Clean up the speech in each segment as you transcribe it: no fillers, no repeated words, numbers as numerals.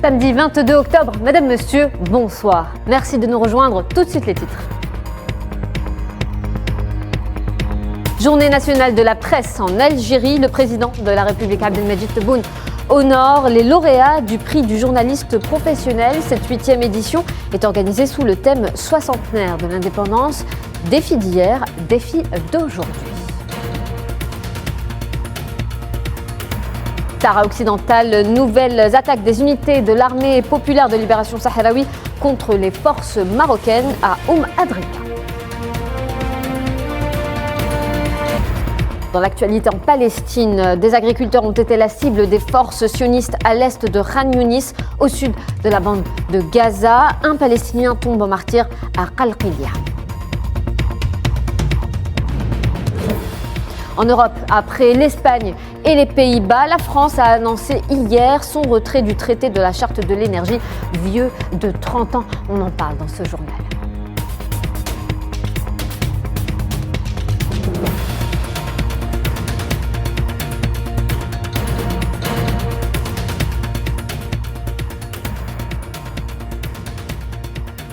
Samedi 22 octobre, Madame, Monsieur, bonsoir. Merci de nous rejoindre. Tout de suite les titres. Journée nationale de la presse en Algérie. Le président de la République, Abdelmadjid Tebboune, honore les lauréats du prix du journaliste professionnel. Cette 8e édition est organisée sous le thème soixantenaire de l'indépendance. Défi d'hier, défi d'aujourd'hui. Sahara occidentale, nouvelles attaques des unités de l'armée populaire de libération sahraoui contre les forces marocaines à Adrika. Dans l'actualité en Palestine, des agriculteurs ont été la cible des forces sionistes à l'est de Khan Younis, au sud de la bande de Gaza. Un Palestinien tombe en martyr à Qalqilia. En Europe, après l'Espagne et les Pays-Bas, la France a annoncé hier son retrait du traité de la Charte de l'énergie, vieux de 30 ans. On en parle dans ce journal.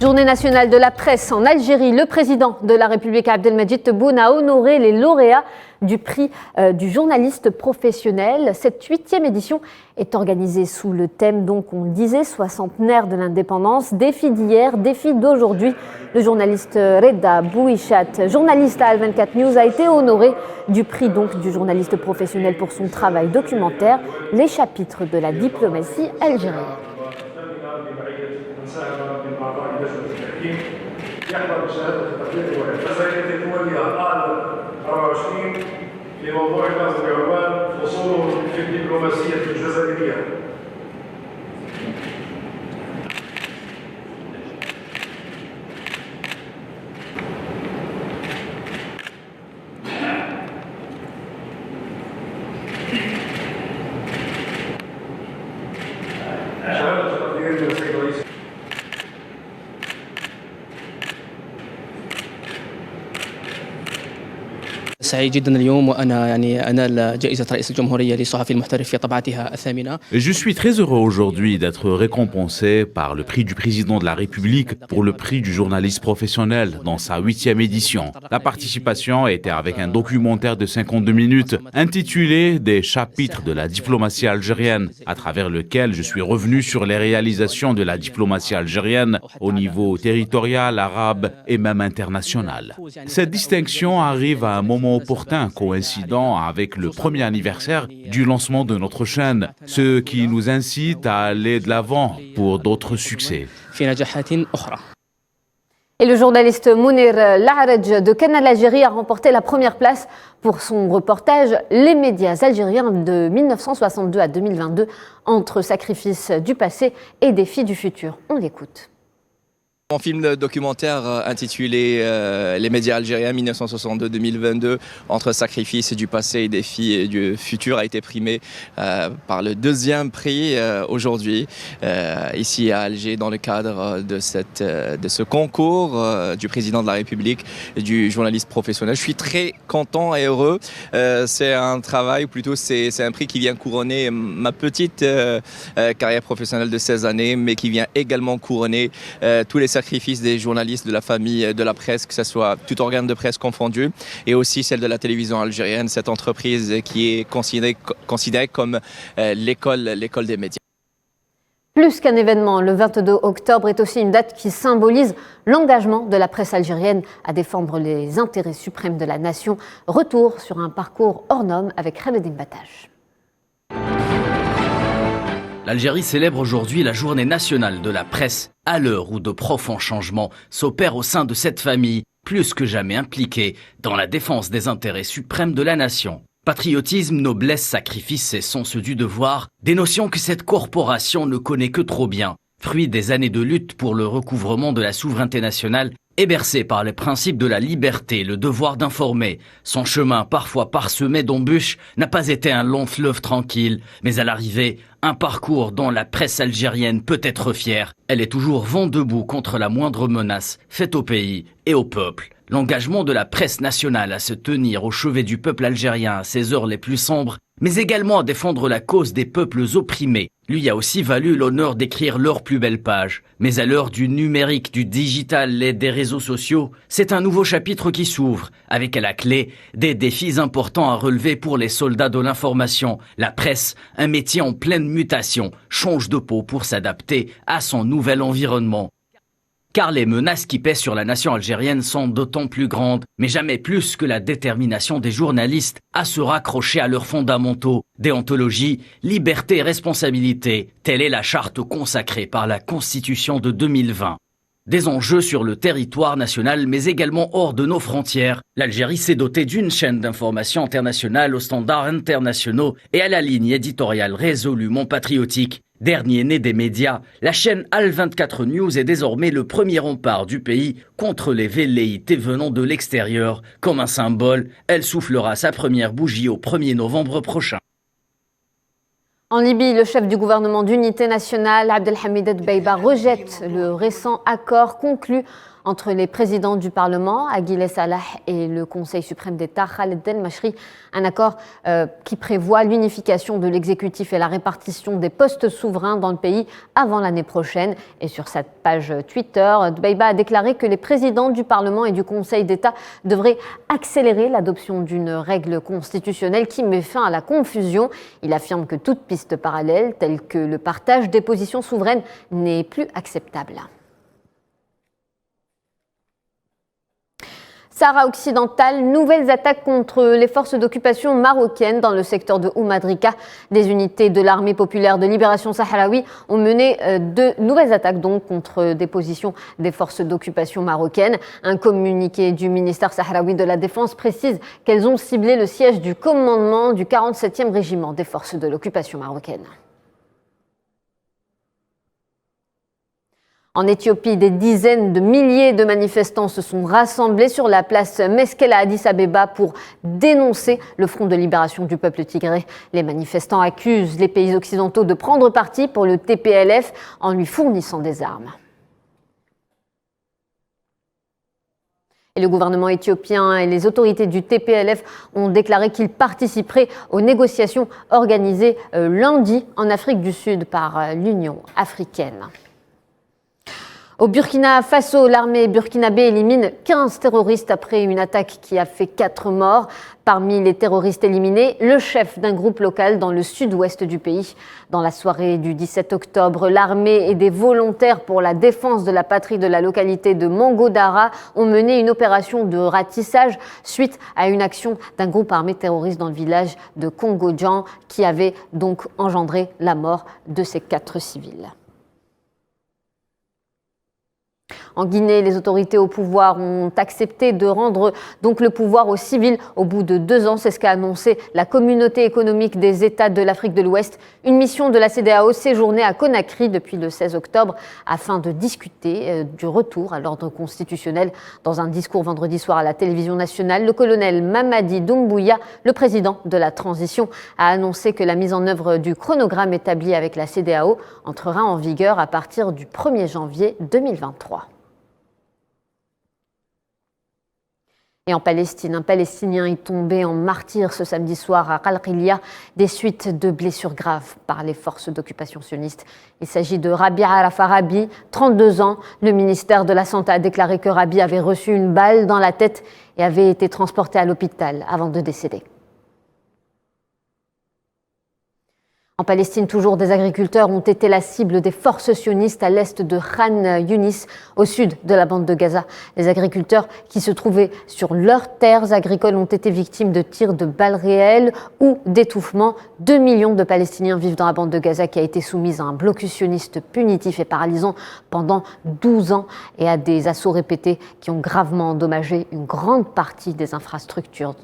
Journée nationale de la presse en Algérie. Le président de la République, Abdelmadjid Tebboune, a honoré les lauréats du prix du journaliste professionnel. Cette 8e édition est organisée sous le thème, donc on le disait, soixantenaire de l'indépendance. Défi d'hier, défi d'aujourd'hui. Le journaliste Reda Bouichat, journaliste à Al24 News, a été honoré du prix donc du journaliste professionnel pour son travail documentaire, Les chapitres de la diplomatie algérienne. يحضر بشهادة التقدير والجزائر توليها آل 24 لموضوع لازم بعنوان فصول في الدبلوماسية الجزائرية. شهادة التقدير من السيد الرئيس. سعيد جدا اليوم وأنا أنال جائزة رئيس الجمهورية للصحفي المحترف في طبعتها الثامنة. Je suis très heureux aujourd'hui d'être récompensé par le prix du président de la République pour le prix du journaliste professionnel dans sa 8e édition. La participation était avec un documentaire de 52 minutes intitulé Des chapitres de la diplomatie algérienne, à travers lequel je suis revenu sur les réalisations de la diplomatie algérienne au niveau territorial, arabe et même international. Cette distinction arrive à un moment opportun, coïncidant avec le premier anniversaire du lancement de notre chaîne, ce qui nous incite à aller de l'avant pour d'autres succès. Et le journaliste Mounir Laharej de Canal Algérie a remporté la première place pour son reportage Les médias algériens de 1962 à 2022, entre sacrifices du passé et défis du futur. On l'écoute. Mon film documentaire intitulé Les médias algériens 1962-2022, entre sacrifices du passé et défis du futur, a été primé par le 2e prix aujourd'hui ici à Alger dans le cadre de ce concours du président de la République du journaliste professionnel. Je suis très content et heureux. C'est un travail, ou plutôt c'est un prix qui vient couronner ma petite carrière professionnelle de 16 années, mais qui vient également couronner tous les sacrifices des journalistes, de la famille, de la presse, que ce soit tout organe de presse confondu, et aussi celle de la télévision algérienne, cette entreprise qui est considérée comme l'école des médias. Plus qu'un événement, le 22 octobre est aussi une date qui symbolise l'engagement de la presse algérienne à défendre les intérêts suprêmes de la nation. Retour sur un parcours hors norme avec Khaled Batage. L'Algérie célèbre aujourd'hui la journée nationale de la presse, à l'heure où de profonds changements s'opèrent au sein de cette famille, plus que jamais impliquée dans la défense des intérêts suprêmes de la nation. Patriotisme, noblesse, sacrifice et sens du devoir, des notions que cette corporation ne connaît que trop bien, fruit des années de lutte pour le recouvrement de la souveraineté nationale et bercé par les principes de la liberté, le devoir d'informer. Son chemin, parfois parsemé d'embûches, n'a pas été un long fleuve tranquille, mais à l'arrivée, un parcours dont la presse algérienne peut être fière. Elle est toujours vent debout contre la moindre menace faite au pays et au peuple. L'engagement de la presse nationale à se tenir au chevet du peuple algérien à ses heures les plus sombres mais également à défendre la cause des peuples opprimés, lui a aussi valu l'honneur d'écrire leur plus belle page. Mais à l'heure du numérique, du digital et des réseaux sociaux, c'est un nouveau chapitre qui s'ouvre, avec à la clé des défis importants à relever pour les soldats de l'information. La presse, un métier en pleine mutation, change de peau pour s'adapter à son nouvel environnement. Car les menaces qui pèsent sur la nation algérienne sont d'autant plus grandes, mais jamais plus que la détermination des journalistes à se raccrocher à leurs fondamentaux. Déontologie, liberté et responsabilité, telle est la charte consacrée par la Constitution de 2020. Des enjeux sur le territoire national, mais également hors de nos frontières. L'Algérie s'est dotée d'une chaîne d'information internationale aux standards internationaux et à la ligne éditoriale résolument patriotique. Dernier né des médias, la chaîne Al24 News est désormais le premier rempart du pays contre les velléités venant de l'extérieur. Comme un symbole, elle soufflera sa première bougie au 1er novembre prochain. En Libye, le chef du gouvernement d'unité nationale, Abdelhamid Dbeiba, rejette le récent accord conclu entre les présidents du Parlement, Aguilé Salah, et le Conseil suprême d'État, Khaled El-Mashri, un accord qui prévoit l'unification de l'exécutif et la répartition des postes souverains dans le pays avant l'année prochaine. Et sur sa page Twitter, Dbeiba a déclaré que les présidents du Parlement et du Conseil d'État devraient accélérer l'adoption d'une règle constitutionnelle qui met fin à la confusion. Il affirme que toute piste parallèle, telle que le partage des positions souveraines, n'est plus acceptable. Sahara occidental, nouvelles attaques contre les forces d'occupation marocaines dans le secteur de Oumadrika. Des unités de l'armée populaire de libération sahraoui ont mené de nouvelles attaques donc contre des positions des forces d'occupation marocaines. Un communiqué du ministère sahraoui de la Défense précise qu'elles ont ciblé le siège du commandement du 47e régiment des forces de l'occupation marocaine. En Éthiopie, des dizaines de milliers de manifestants se sont rassemblés sur la place Meskel à Addis Abeba pour dénoncer le Front de libération du peuple tigré. Les manifestants accusent les pays occidentaux de prendre parti pour le TPLF en lui fournissant des armes. Et le gouvernement éthiopien et les autorités du TPLF ont déclaré qu'ils participeraient aux négociations organisées lundi en Afrique du Sud par l'Union africaine. Au Burkina Faso, l'armée burkinabé élimine 15 terroristes après une attaque qui a fait 4 morts. Parmi les terroristes éliminés, le chef d'un groupe local dans le sud-ouest du pays. Dans la soirée du 17 octobre, l'armée et des volontaires pour la défense de la patrie de la localité de Mangodara ont mené une opération de ratissage suite à une action d'un groupe armé terroriste dans le village de Kongodjan qui avait donc engendré la mort de ces 4 civils. En Guinée, les autorités au pouvoir ont accepté de rendre donc le pouvoir aux civils au bout de 2 ans. C'est ce qu'a annoncé la Communauté économique des États de l'Afrique de l'Ouest. Une mission de la CEDEAO séjournait à Conakry depuis le 16 octobre afin de discuter du retour à l'ordre constitutionnel. Dans un discours vendredi soir à la télévision nationale, le colonel Mamadi Doumbouya, le président de la transition, a annoncé que la mise en œuvre du chronogramme établi avec la CEDEAO entrera en vigueur à partir du 1er janvier 2023. Et en Palestine, un Palestinien est tombé en martyr ce samedi soir à Qalqilia des suites de blessures graves par les forces d'occupation sionistes. Il s'agit de Rabi Arafat Rabi, 32 ans. Le ministère de la Santé a déclaré que Rabi avait reçu une balle dans la tête et avait été transporté à l'hôpital avant de décéder. En Palestine, toujours, des agriculteurs ont été la cible des forces sionistes à l'est de Khan Yunis, au sud de la bande de Gaza. Les agriculteurs qui se trouvaient sur leurs terres agricoles ont été victimes de tirs de balles réelles ou d'étouffements. 2 millions de Palestiniens vivent dans la bande de Gaza qui a été soumise à un blocus sioniste punitif et paralysant pendant 12 ans et à des assauts répétés qui ont gravement endommagé une grande partie des infrastructures.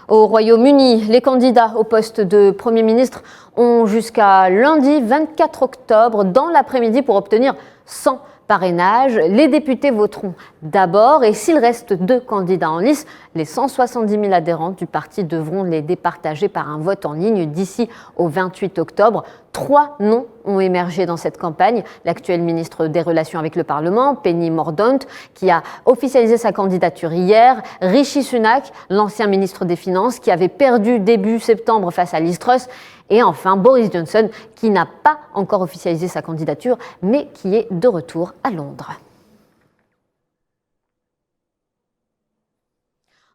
Au Royaume-Uni, les candidats au poste de Premier ministre ont jusqu'à lundi 24 octobre dans l'après-midi pour obtenir sans parrainage. Les députés voteront d'abord et s'il reste 2 candidats en lice, les 170 000 adhérents du parti devront les départager par un vote en ligne d'ici au 28 octobre. 3 noms ont émergé dans cette campagne. L'actuel ministre des Relations avec le Parlement, Penny Mordaunt, qui a officialisé sa candidature hier. Rishi Sunak, l'ancien ministre des Finances, qui avait perdu début septembre face à Liz Truss. Et enfin, Boris Johnson, qui n'a pas encore officialisé sa candidature, mais qui est de retour à Londres.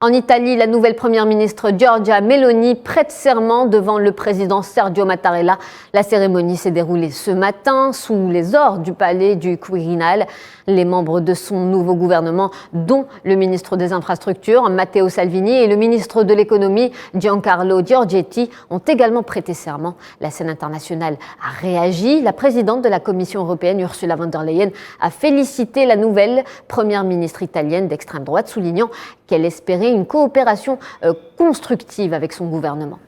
En Italie, la nouvelle première ministre Giorgia Meloni prête serment devant le président Sergio Mattarella. La cérémonie s'est déroulée ce matin sous les ors du palais du Quirinal. Les membres de son nouveau gouvernement, dont le ministre des Infrastructures, Matteo Salvini, et le ministre de l'Économie, Giancarlo Giorgetti, ont également prêté serment. La scène internationale a réagi. La présidente de la Commission européenne, Ursula von der Leyen, a félicité la nouvelle première ministre italienne d'extrême droite, soulignant qu'elle espérait une coopération constructive avec son gouvernement.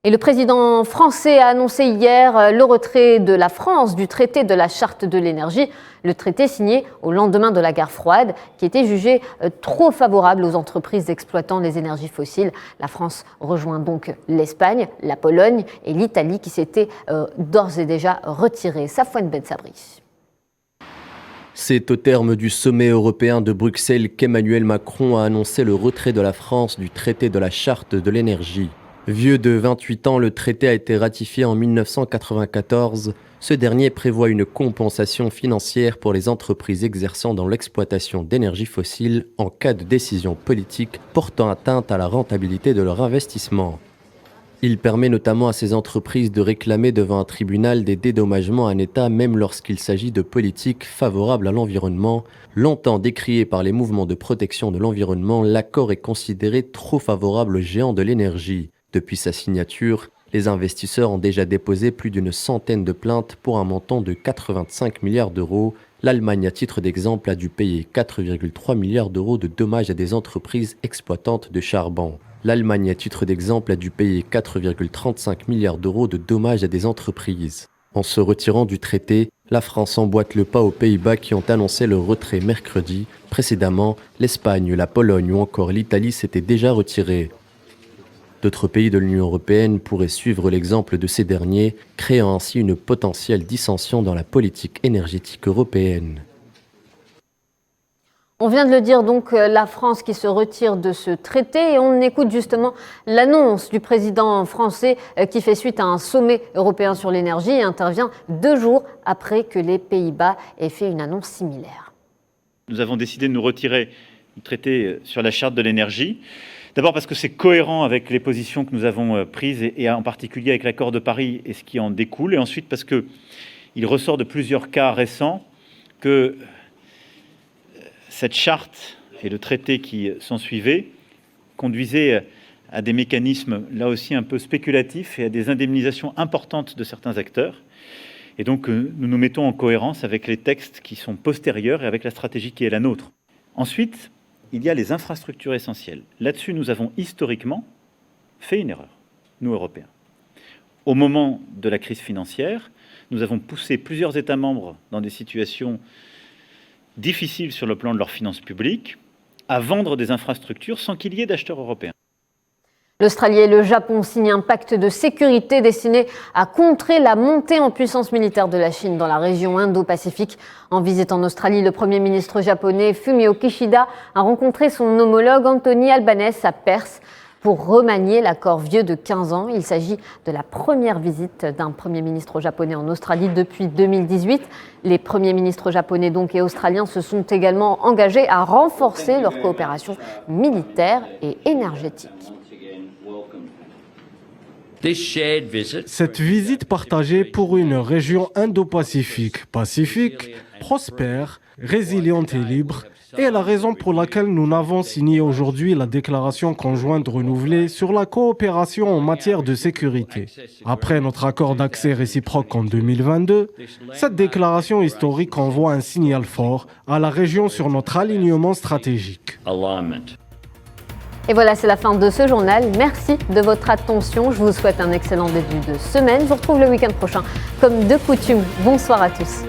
Et le président français a annoncé hier le retrait de la France du traité de la Charte de l'énergie, le traité signé au lendemain de la guerre froide, qui était jugé trop favorable aux entreprises exploitant les énergies fossiles. La France rejoint donc l'Espagne, la Pologne et l'Italie qui s'étaient d'ores et déjà retirées. Safwan Ben Sabri. C'est au terme du sommet européen de Bruxelles qu'Emmanuel Macron a annoncé le retrait de la France du traité de la Charte de l'énergie. Vieux de 28 ans, le traité a été ratifié en 1994. Ce dernier prévoit une compensation financière pour les entreprises exerçant dans l'exploitation d'énergie fossile en cas de décision politique portant atteinte à la rentabilité de leur investissement. Il permet notamment à ces entreprises de réclamer devant un tribunal des dédommagements à un État même lorsqu'il s'agit de politiques favorables à l'environnement. Longtemps décrié par les mouvements de protection de l'environnement, l'accord est considéré trop favorable aux géants de l'énergie. Depuis sa signature, les investisseurs ont déjà déposé plus d'une centaine de plaintes pour un montant de 85 milliards d'euros. L'Allemagne, à titre d'exemple, a dû payer 4,3 milliards d'euros de dommages à des entreprises exploitantes de charbon. L'Allemagne, à titre d'exemple, a dû payer 4,35 milliards d'euros de dommages à des entreprises. En se retirant du traité, la France emboîte le pas aux Pays-Bas qui ont annoncé le retrait mercredi. Précédemment, l'Espagne, la Pologne ou encore l'Italie s'étaient déjà retirés. D'autres pays de l'Union européenne pourraient suivre l'exemple de ces derniers, créant ainsi une potentielle dissension dans la politique énergétique européenne. On vient de le dire donc, la France qui se retire de ce traité et on écoute justement l'annonce du président français qui fait suite à un sommet européen sur l'énergie et intervient 2 jours après que les Pays-Bas aient fait une annonce similaire. Nous avons décidé de nous retirer du traité sur la Charte de l'énergie. D'abord parce que c'est cohérent avec les positions que nous avons prises et en particulier avec l'accord de Paris et ce qui en découle. Et ensuite parce qu'il ressort de plusieurs cas récents que cette charte et le traité qui s'ensuivait conduisaient à des mécanismes là aussi un peu spéculatifs et à des indemnisations importantes de certains acteurs. Et donc nous nous mettons en cohérence avec les textes qui sont postérieurs et avec la stratégie qui est la nôtre. Ensuite, il y a les infrastructures essentielles. Là-dessus, nous avons historiquement fait une erreur, nous, Européens. Au moment de la crise financière, nous avons poussé plusieurs États membres dans des situations difficiles sur le plan de leurs finances publiques à vendre des infrastructures sans qu'il y ait d'acheteurs européens. L'Australie et le Japon signent un pacte de sécurité destiné à contrer la montée en puissance militaire de la Chine dans la région Indo-Pacifique. En visite en Australie, le Premier ministre japonais Fumio Kishida a rencontré son homologue Anthony Albanese à Perth pour remanier l'accord vieux de 15 ans. Il s'agit de la première visite d'un Premier ministre japonais en Australie depuis 2018. Les premiers ministres japonais donc et australiens se sont également engagés à renforcer leur coopération militaire et énergétique. Cette visite partagée pour une région Indo-Pacifique, pacifique, prospère, résiliente et libre, est la raison pour laquelle nous n'avons signé aujourd'hui la déclaration conjointe renouvelée sur la coopération en matière de sécurité. Après notre accord d'accès réciproque en 2022, cette déclaration historique envoie un signal fort à la région sur notre alignement stratégique. Et voilà, c'est la fin de ce journal. Merci de votre attention. Je vous souhaite un excellent début de semaine. Je vous retrouve le week-end prochain comme de coutume. Bonsoir à tous.